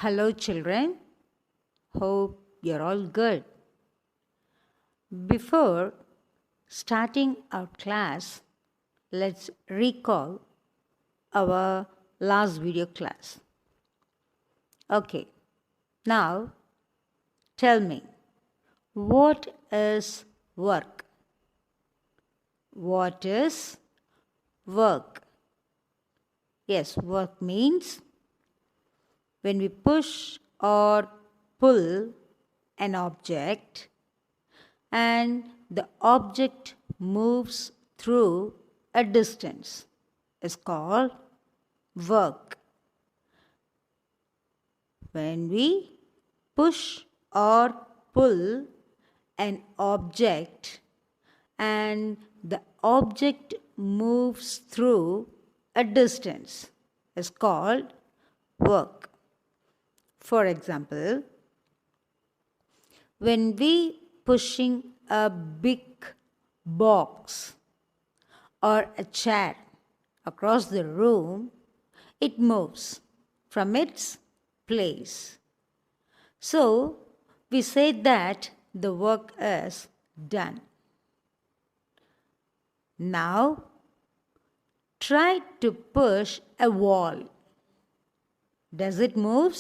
Hello, children. Hope you're all good. Before starting our class, let's recall our last video class. Okay, now tell me, what is work? What is work? Yes, work means when we push or pull an object and the object moves through a distance is called work. When we push or pull an object and the object moves through a distance is called work. For example, when we pushing a big box or a chair across the room, it moves from its place. So, we say that the work is done. Now, try to push a wall. Does it move?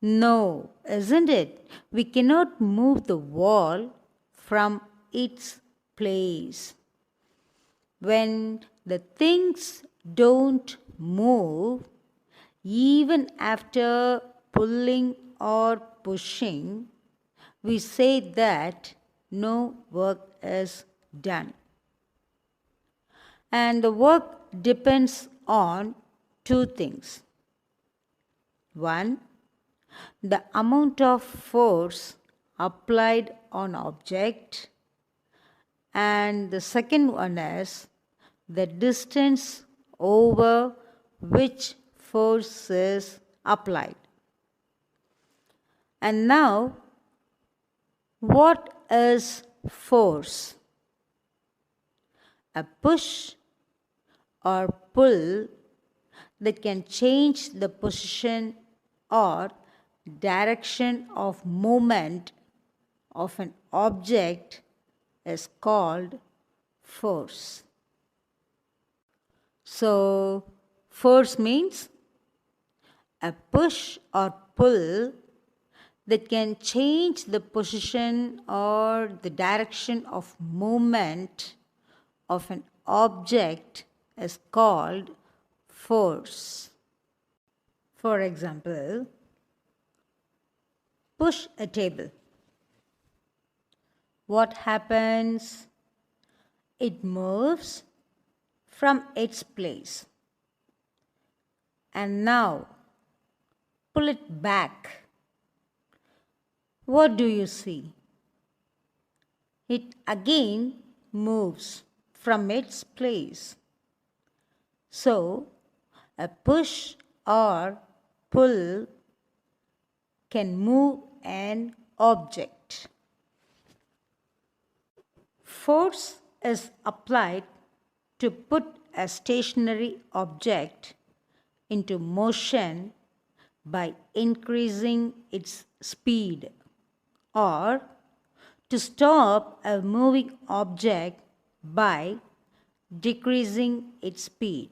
No, isn't it? We cannot move the wall from its place. When the things don't move, even after pulling or pushing, we say that no work is done. And the work depends on two things. One, the amount of force applied on object, and the second one is the distance over which force is applied. And now, what is force? A push or pull that can change the position or direction of movement of an object is called force. So, force means a push or pull that can change the position or the direction of movement of an object is called force. For example, push a table. What happens? It moves from its place. And now, pull it back. What do you see? It again moves from its place. So, a push or pull can move an object. Force is applied to put a stationary object into motion by increasing its speed, or to stop a moving object by decreasing its speed.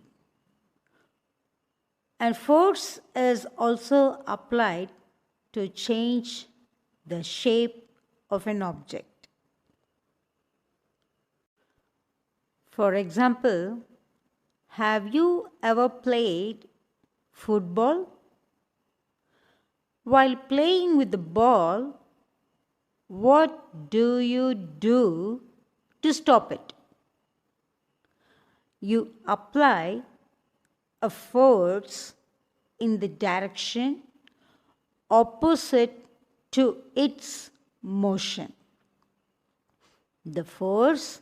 And force is also applied to change the shape of an object. For example, have you ever played football? While playing with the ball, what do you do to stop it? You apply a force in the direction opposite to its motion. The force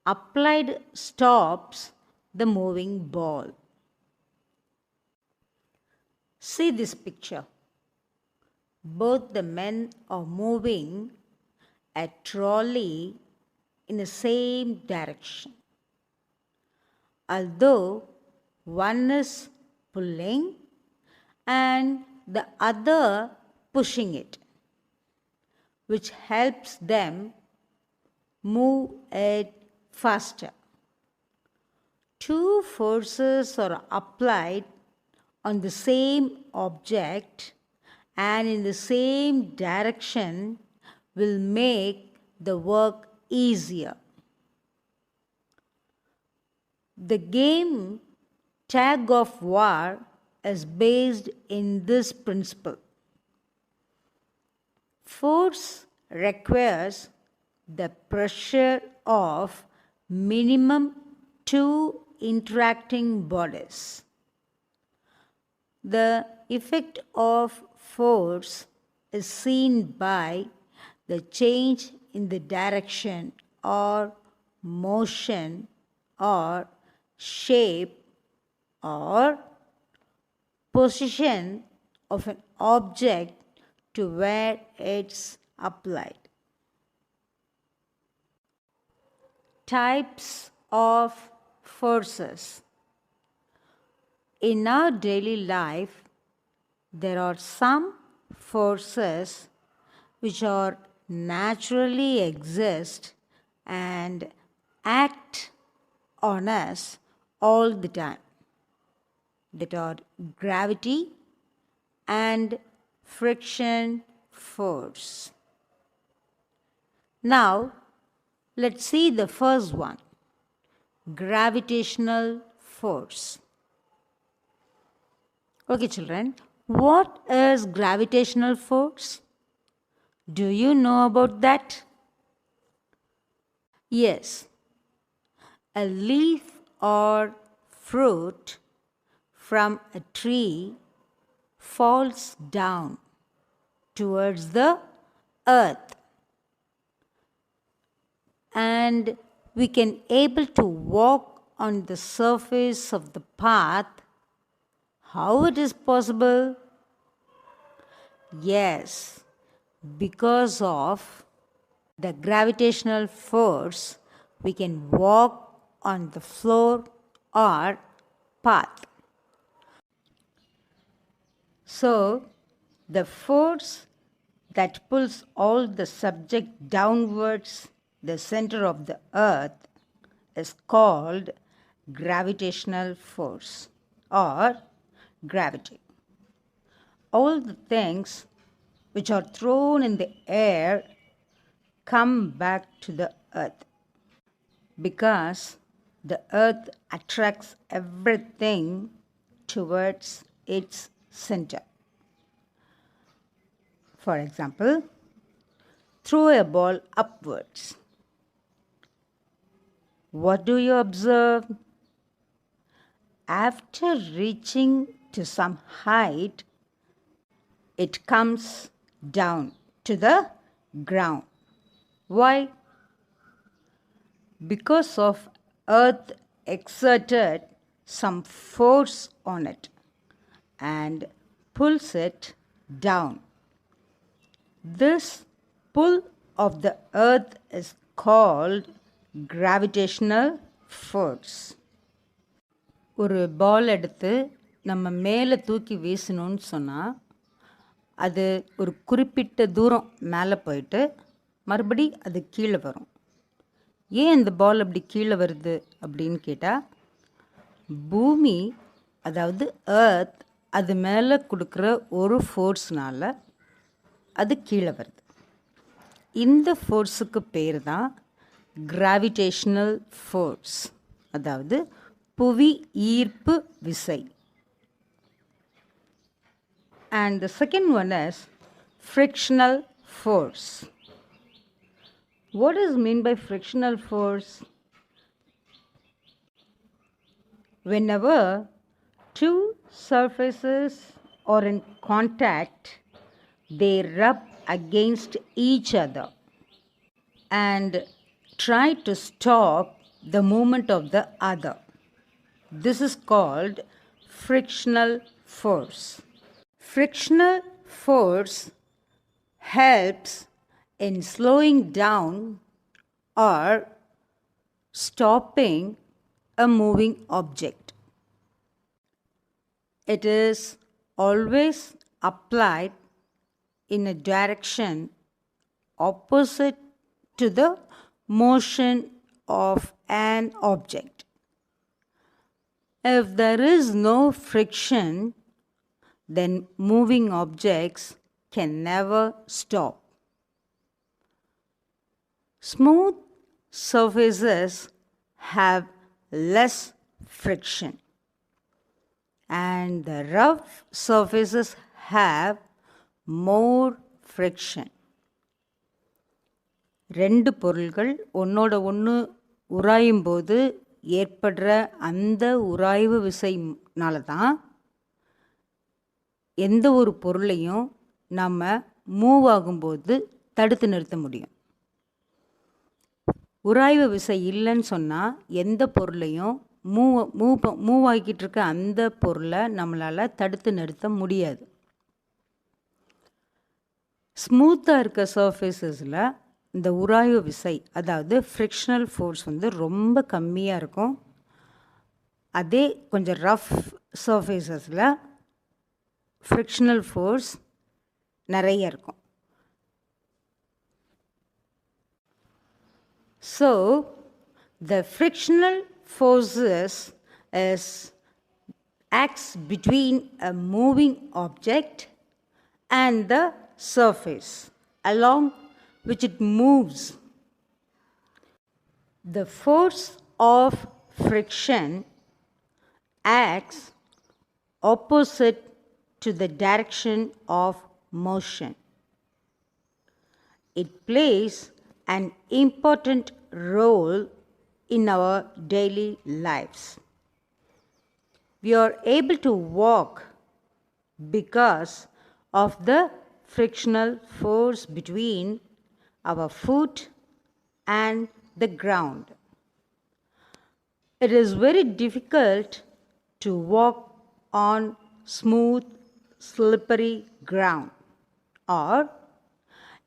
applied stops the moving ball. See this picture. Both the men are moving a trolley in the same direction. Although one is pulling and the other pushing it, which helps them move it faster. Two forces are applied on the same object and in the same direction will make the work easier. The game tag of war is based in this principle. Force requires the pressure of minimum two interacting bodies. The effect of force is seen by the change in the direction or motion or shape or position of an object to where it's applied. Types of forces. In our daily life, there are some forces which are naturally exist and act on us all the time, that are gravity and friction force. Now, let's see the first one, gravitational force. Okay, children, what is gravitational force? Do you know about that? Yes, a leaf or fruit from a tree falls down towards the earth, and we can able to walk on the surface of the path. How it is possible? Yes, because of the gravitational force, we can walk on the floor or path. So, the force that pulls all the subject downwards the center of the earth is called gravitational force or gravity. All the things which are thrown in the air come back to the earth because the earth attracts everything towards its center. For example, throw a ball upwards. What do you observe? After reaching to some height, it comes down to the ground. Why? Because of earth exerted some force on it and pulls it down. This pull of the earth is called gravitational force. ஒரு பால் எடுத்து நம்ம மேலே தூக்கி வீசணும்னு சொன்னால் அது ஒரு குறிப்பிட்ட தூரம் மேலே போயிட்டு மறுபடி அது கீழே வரும். ஏன் இந்த பால் அப்படி கீழே வருது அப்படின்னு கேட்டால், பூமி அதாவது எர்த் அது மேலே கொடுக்குற ஒரு ஃபோர்ஸ்னால் அது கீழே வருது. இந்த ஃபோர்ஸுக்கு பேர் தான் கிராவிடேஷ்னல் ஃபோர்ஸ், அதாவது புவி ஈர்ப்பு விசை. And the second one is frictional force. What is meant by frictional force? Whenever two surfaces are in contact, they rub against each other and try to stop the movement of the other. This is called frictional force. Frictional force helps in slowing down or stopping a moving object. It is always applied in a direction opposite to the motion of an object. If there is no friction, then moving objects can never stop. Smooth surfaces have less friction, and the rough surfaces have more friction. ரெண்டு பொருள்கள் ஒன்னோட ஒன்று உராயும் போது ஏற்படுற அந்த உராய்வு விசைனால தான் எந்த ஒரு பொருளையும் நம்ம மூவ் ஆகும்போது தடுத்து நிறுத்த முடியும். உராய்வு விசை இல்லைன்னு சொன்னால் எந்த பொருளையும் மூவ் ஆகிக்கிட்டு இருக்க அந்த பொருளை நம்மளால் தடுத்து நிறுத்த முடியாது. ஸ்மூத்தாக இருக்க சர்ஃபேஸஸில் இந்த உராய்வு விசை, அதாவது ஃப்ரிக்ஷனல் ஃபோர்ஸ் ரொம்ப கம்மியாக இருக்கும். அதே கொஞ்சம் ரஃப் சர்ஃபேஸஸில் ஃப்ரிக்ஷனல் ஃபோர்ஸ் நிறைய இருக்கும். So, the frictional forces acts between a moving object and the surface along which it moves. The force of friction acts opposite to the direction of motion. It plays an important role in our daily lives. We are able to walk because of the frictional force between our foot and the ground. It is very difficult to walk on smooth, slippery ground, or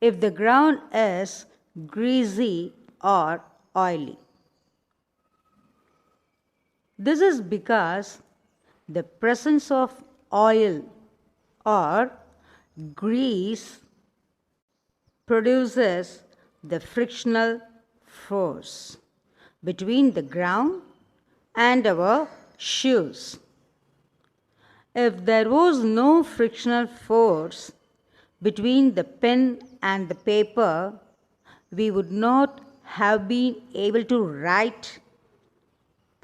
if the ground is greasy or oily. This is because the presence of oil or grease produces the frictional force between the ground and our shoes. If there was no frictional force between the pen and the paper, we would not have been able to write,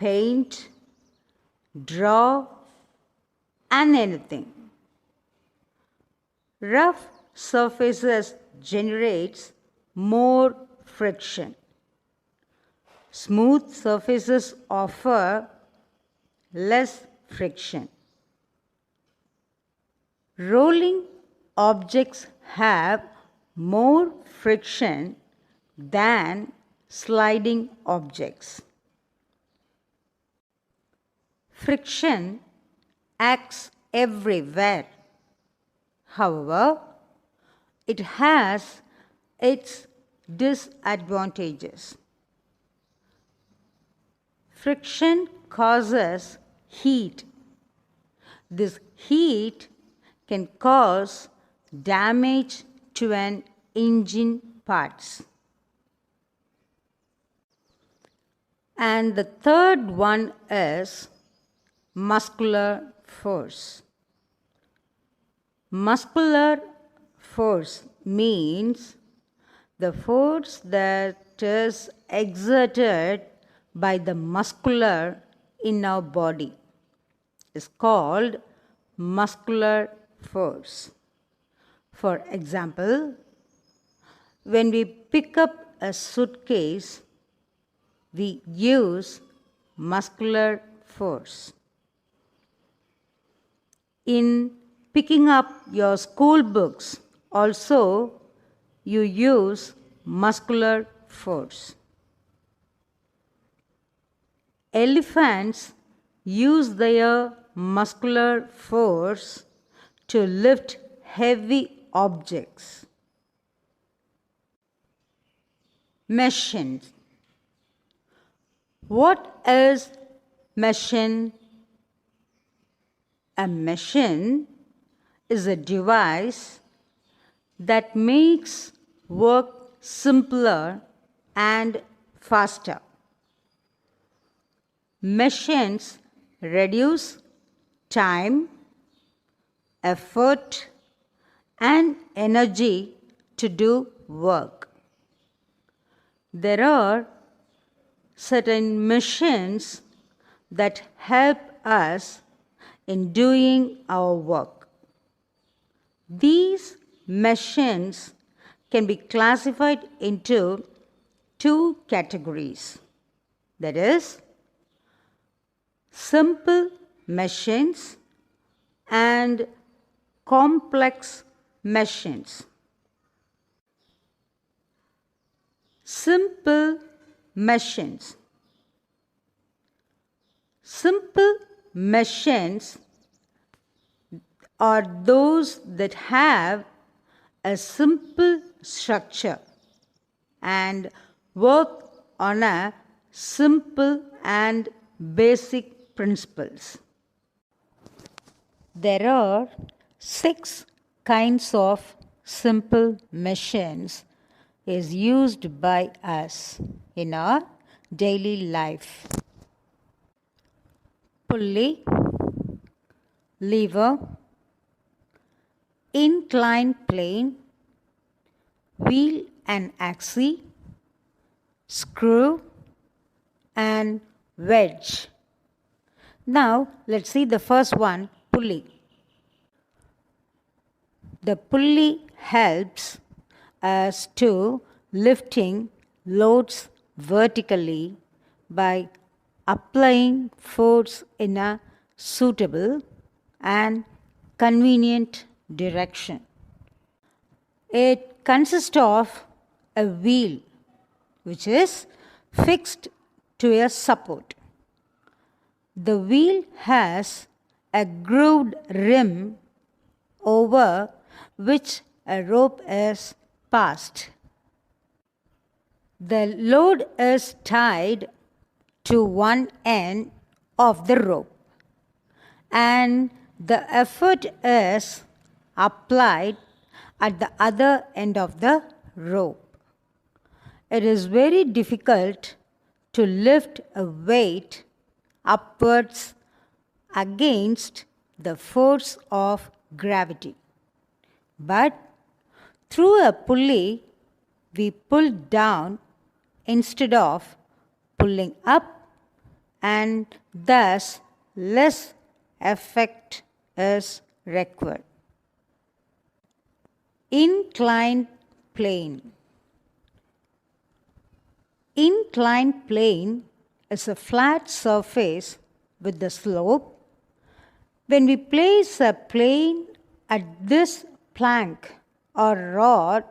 paint, draw, and anything. Rough surfaces generates more friction. Smooth surfaces offer less friction. Rolling objects have more friction than sliding objects. Friction acts everywhere. However, it has its disadvantages. Friction causes heat. This heat can cause damage to an engine parts. And the third one is muscular force. Muscular force means the force that is exerted by the muscular in our body is called muscular force. For example, when we pick up a suitcase, we use muscular force. In picking up your school books, also you use muscular force. Elephants use their muscular force to lift heavy objects. Machines. What is machine? A machine is a device that makes work simpler and faster. Machines reduce time, effort, and energy to do work. There are certain machines that help us in doing our work. These machines can be classified into two categories, that is, simple machines and complex machines. Simple machines. Simple machines are those that have a simple structure and work on a simple and basic principles. There are 6 kinds of simple machines is used by us in our daily life. Pulley, lever, inclined plane, wheel and axis, screw, and wedge. Now let's see the first one, pulley. The pulley helps us to lifting loads vertically by applying force in a suitable and convenient direction. It consists of a wheel which is fixed to a support. The wheel has a grooved rim over which a rope is passed. The load is tied to one end of the rope and the effort is applied at the other end of the rope. It is very difficult to lift a weight upwards against the force of gravity. But through a pulley, we pull down instead of pulling up, and thus less effect is required. Inclined plane. Inclined plane is a flat surface with the slope. When we place a plane at this plank or rod,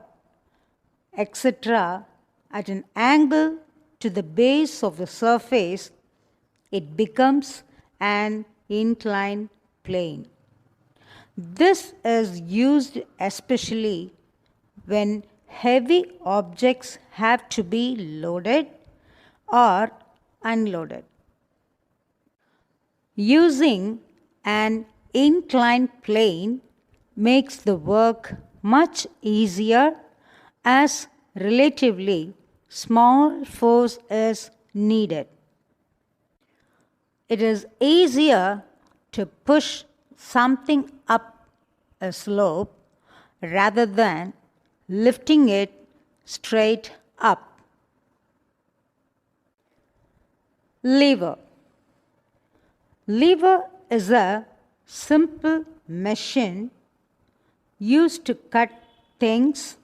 etc., at an angle to the base of the surface, it becomes an inclined plane. This is used especially when heavy objects have to be loaded or unloaded. Using an inclined plane makes the work much easier as relatively small force is needed. It is easier to push something up a slope rather than lifting it straight up. Lever. Lever is a simple machine used to cut things,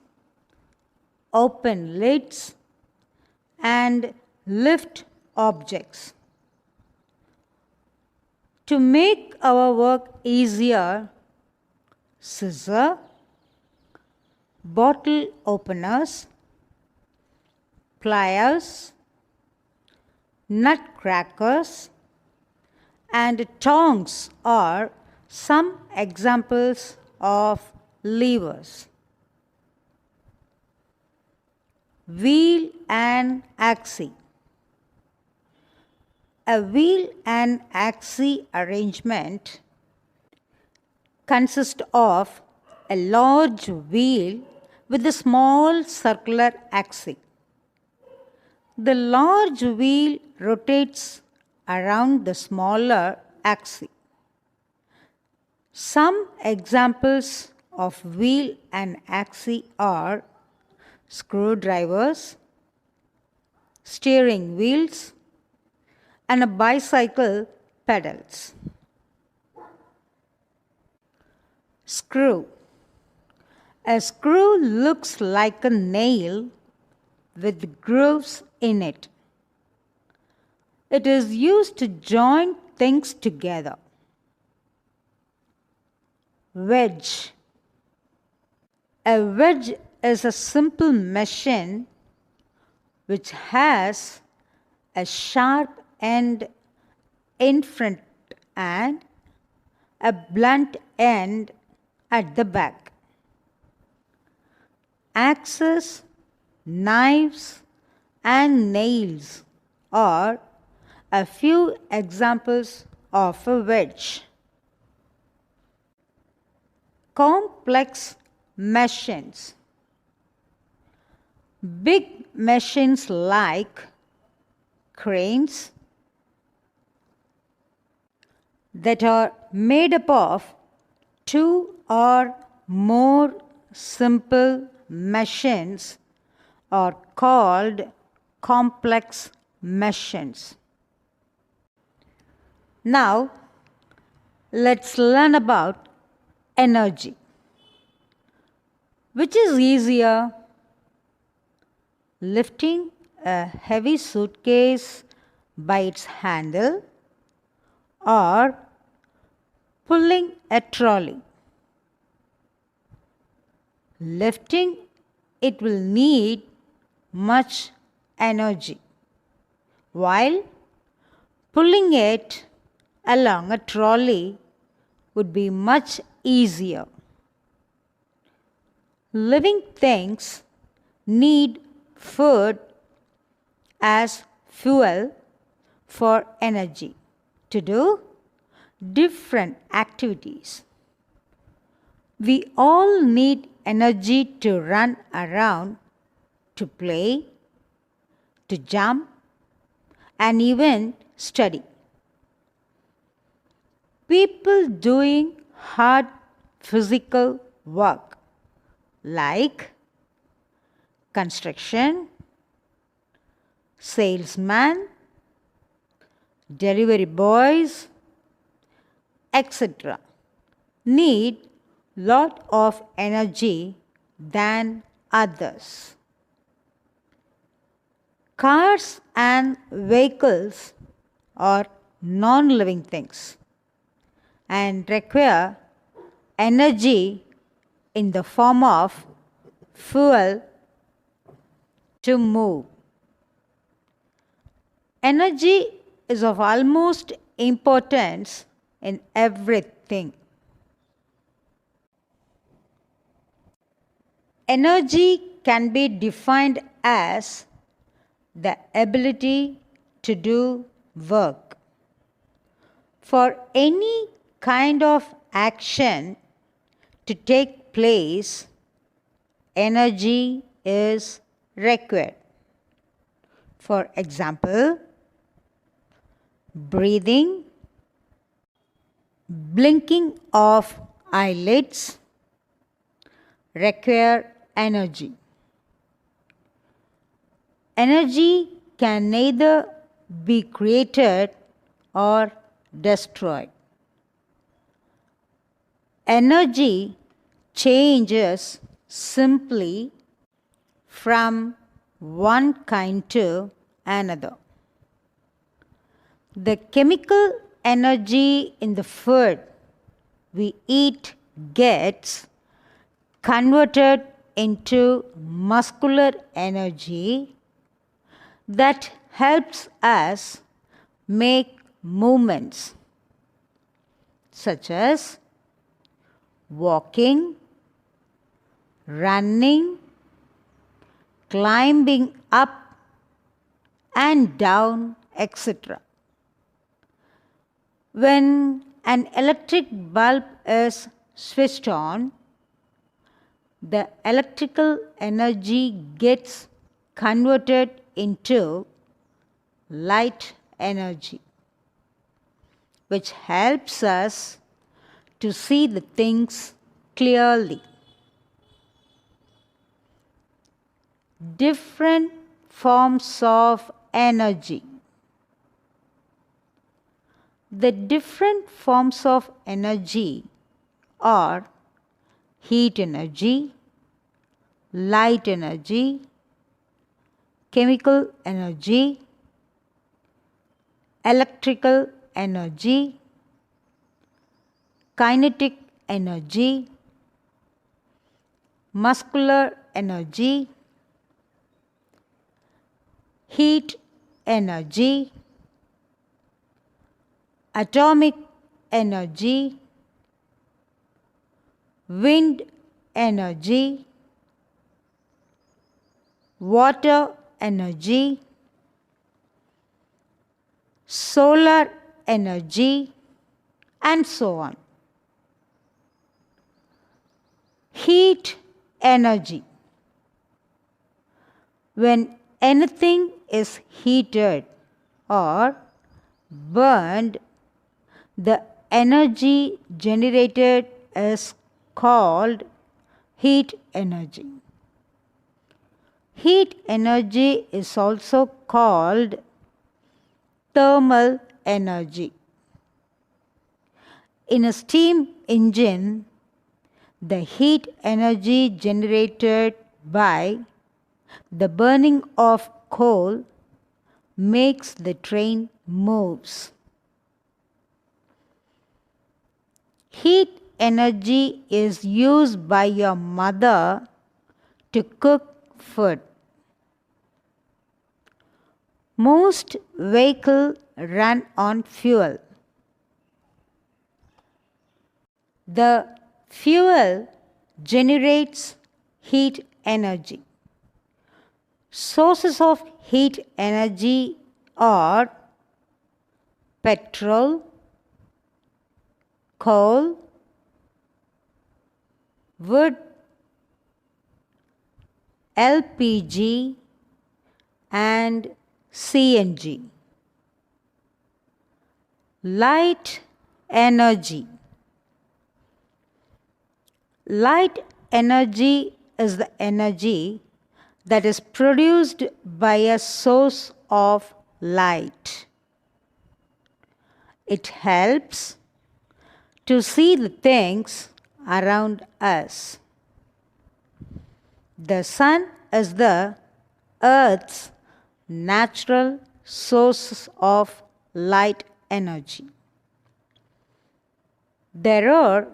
open lids, and lift objects. To make our work easier, scissors, bottle openers, pliers, nut crackers, and tongs are some examples of levers. Wheel and axis. A wheel and axis arrangement consists of a large wheel with a small circular axis. The large wheel rotates around the smaller axis. Some examples of wheel and axis are screwdrivers, steering wheels, and a bicycle pedals. Screw. A screw looks like a nail with grooves in it. It is used to join things together. Wedge. A wedge is a simple machine which has a sharp end in front and a blunt end at the back. Axes, knives, and nails are a few examples of a wedge. Complex machines. Big machines like cranes that are made up of two or more simple machines are called complex machines. Now, let's learn about energy. Which is easier, lifting a heavy suitcase by its handle or pulling a trolley? Lifting it will need much energy, while pulling it along a trolley would be much easier. Living things need food as fuel for energy to do different activities. We all need energy to run around, to play, to jump, and even study. People doing hard physical work like construction, salesman, delivery boys, etc. need lot of energy than others. Cars and vehicles are non-living things and require energy in the form of fuel to move. Energy is of almost importance in everything. Energy can be defined as the ability to do work. For any kind of action to take place, energy is required. For example, breathing, blinking of eyelids require energy. Energy can neither be created or destroyed. Energy changes simply from one kind to another. The chemical energy in the food we eat gets converted into muscular energy that helps us make movements such as walking, running, climbing up and down, etc. When an electric bulb is switched on, the electrical energy gets converted into light energy, which helps us to see the things clearly. Different forms of energy. The different forms of energy are heat energy, light energy, chemical energy, electrical energy, kinetic energy, muscular energy, heat energy, atomic energy, wind energy, water energy, solar energy, and so on. Heat energy. When anything is heated or burned, the energy generated is called heat energy. Heat energy is also called thermal energy. In a steam engine, the heat energy generated by the burning of coal makes the train moves. Heat energy is used by your mother to cook food. Most vehicles run on fuel. The fuel generates heat energy. Sources of heat energy are petrol, coal, wood, LPG, and CNG. Light energy. Light energy is the energy that is produced by a source of light. It helps to see the things around us. The sun is the Earth's natural source of light energy. There are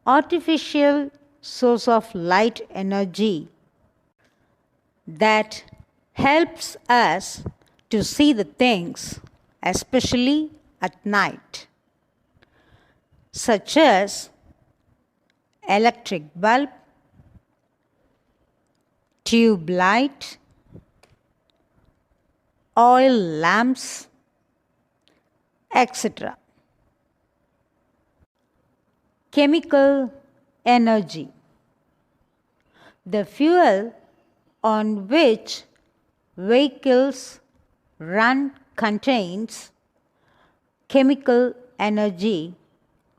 artificial sources of light energy that helps us to see the things, especially at night, such as electric bulb, tube light, oil lamps, etc. Chemical energy. The fuel on which vehicles run contains chemical energy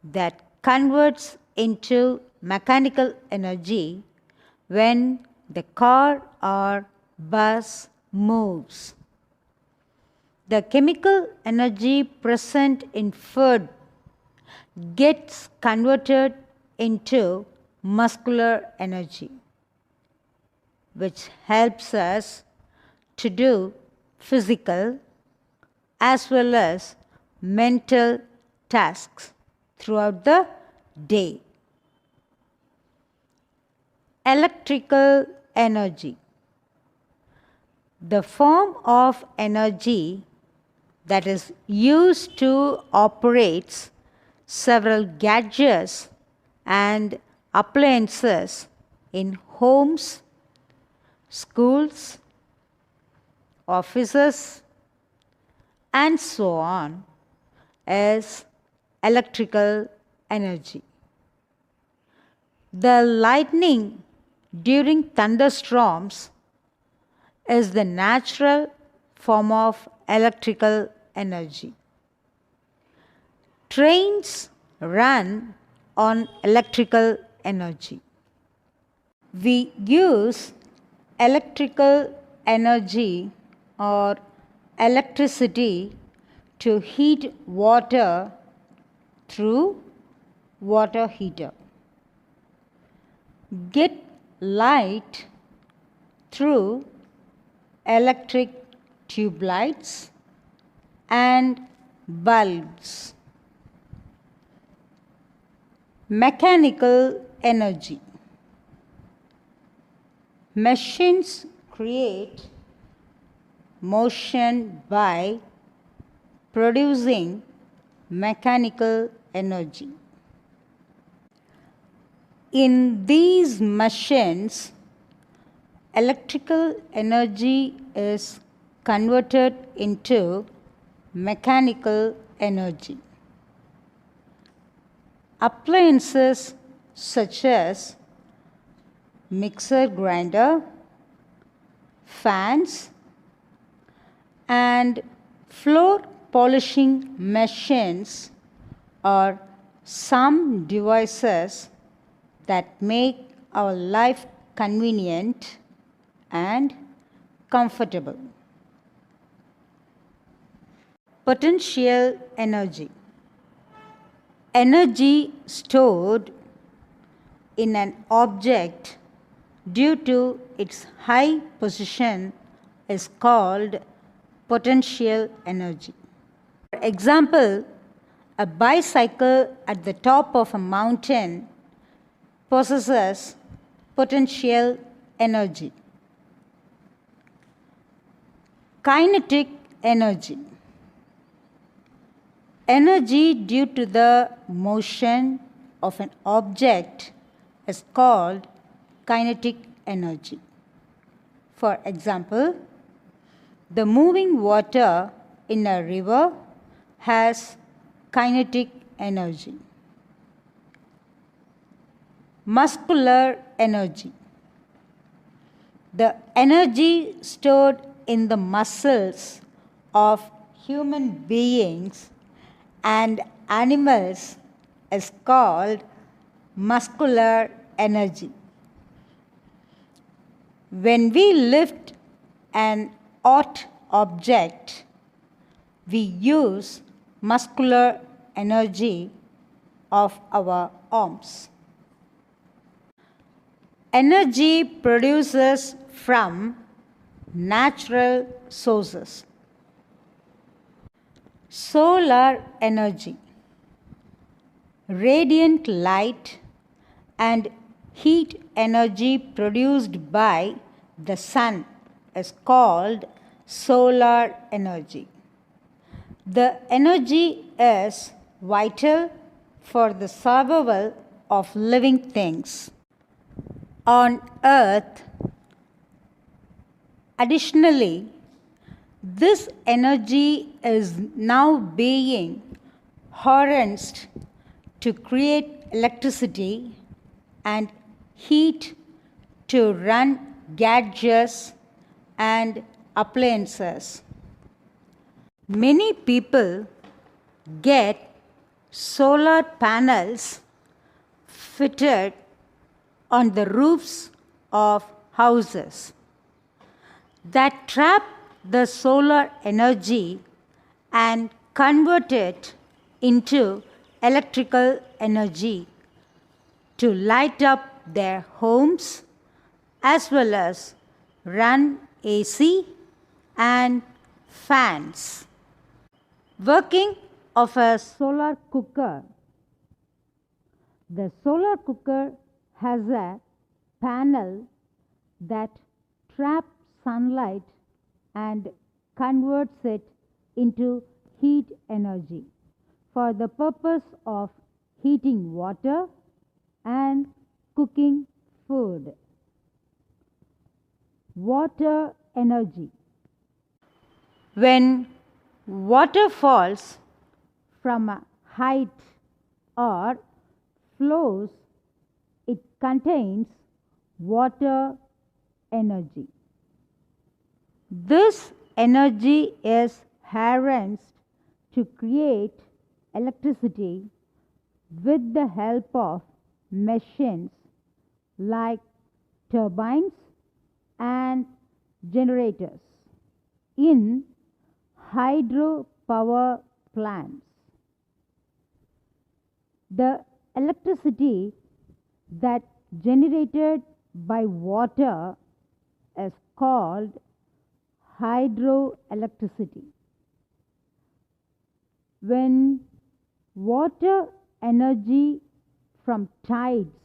that converts into mechanical energy when the car or bus moves. The chemical energy present in food gets converted into muscular energy, which helps us to do physical as well as mental tasks throughout the day. Electrical energy. The form of energy that is used to operate several gadgets and appliances in homes, schools, offices, and so on is electrical energy. The lightning during thunderstorms is the natural form of electrical energy. Trains run on electrical energy. We use electrical energy or electricity to heat water through water heater. Get light through electric tube lights and bulbs. Mechanical energy. Machines create motion by producing mechanical energy. In these machines, electrical energy is converted into mechanical energy. Appliances such as mixer grinder, fans, and floor polishing machines are some devices that make our life convenient and comfortable. Potential energy. Energy stored in an object due to its high position is called potential energy. For example, a bicycle at the top of a mountain possesses potential energy. Kinetic energy. Energy due to the motion of an object is called kinetic energy. For example, the moving water in a river has kinetic energy. Muscular energy. The energy stored in the muscles of human beings and animals is called muscular energy. When we lift an hot object, we use muscular energy of our arms. Energy produces from natural sources. Solar energy. Radiant light and heat energy produced by the sun is called solar energy. The energy is vital for the survival of living things on earth. Additionally, this energy is now being harnessed to create electricity and heat to run gadgets and appliances. Many people get solar panels fitted on the roofs of houses that trap the solar energy and convert it into electrical energy to light up their homes as well as run AC and fans. Working of a solar cooker. The solar cooker has a panel that traps sunlight and converts it into heat energy for the purpose of heating water and cooking food. Water energy. When water falls from a height or flows It contains water energy. This energy is harnessed to create electricity with the help of machines like turbines and generators in hydropower plants. The electricity that generated by water is called hydroelectricity. When water energy from tides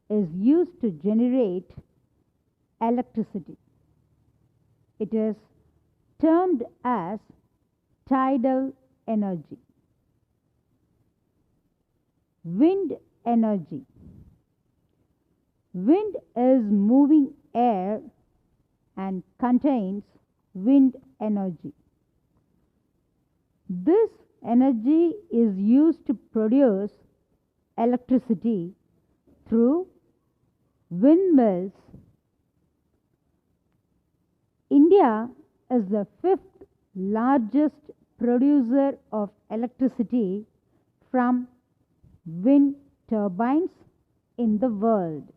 is used to generate electricity, it is termed as tidal energy. Wind energy. Wind is moving air and contains wind energy. This energy is used to produce electricity through windmills. India is the fifth largest producer of electricity from wind turbines in the world.